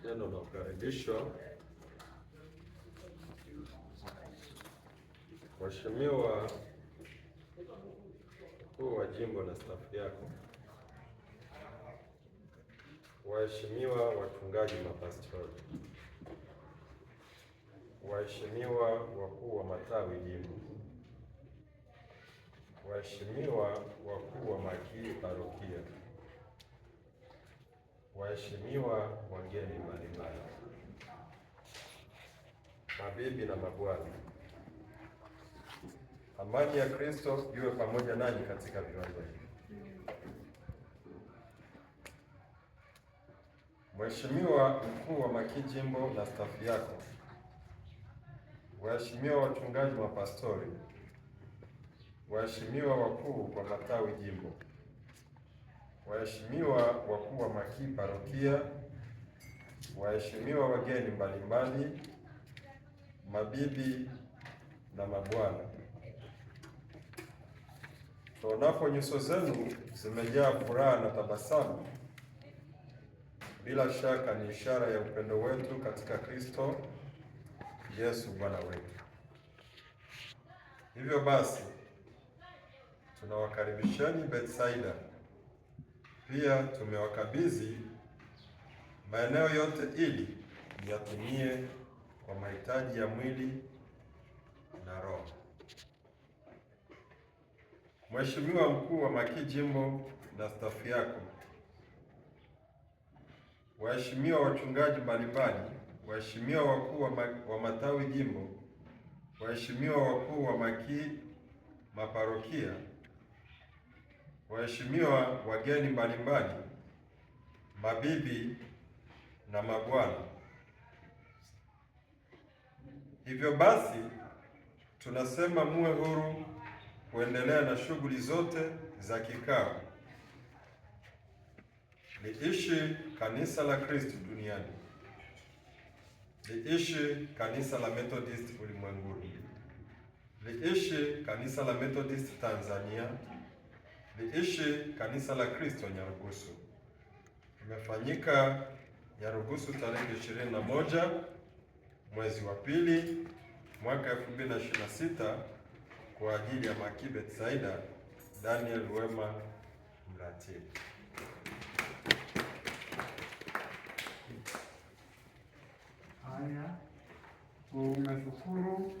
Neno la ukaribisho. Mheshimiwa mkuu wa jimbo na stafu yako, waheshimiwa wachungaji mapastori, waheshimiwa wakuu wa matawi jimbo, waheshimiwa wakuu wa makili parokia, waheshimiwa wageni mbalimbali, mabibi na mabwana, amani ya Kristo iwe pamoja nanyi katika viwanja hivi. Mheshimiwa mkuu wa makili jimbo na stafu yako, waheshimiwa wachungaji mapastori, waheshimiwa wakuu wa matawi jimbo, waheshimiwa wakuu wa makili parokia, waheshimiwa wageni mbalimbali, mabibi na mabwana, tuonapo nyuso zenu zimejaa furaha na tabasamu, bila shaka ni ishara ya upendo wetu katika Kristo Yesu Bwana wetu. Hivyo basi tunawakaribisheni Bethsaida. Pia tumewakabidhi maeneo yote ili yatimie kwa mahitaji ya mwili na roho. Mheshimiwa mkuu wa makili jimbo na stafu yako, waheshimiwa wachungaji mbalimbali, waheshimiwa wakuu wa matawi jimbo, waheshimiwa wakuu wa makili maparokia, waheshimiwa wageni mbalimbali, mabibi na mabwana. Hivyo basi tunasema muwe huru kuendelea na shughuli zote za kikao. Liishi kanisa la Kristo duniani. Liishi kanisa la Methodist ulimwenguni. Liishi kanisa la Methodist Tanzania. Liishi kanisa la Kristo Nyarugusu. Imefanyika Nyarugusu tarehe 21 mwezi wa pili mwaka 2026 kwa ajili ya makili Bethsaida. Daniel Wema, mratibu. Haya, umeshukuru.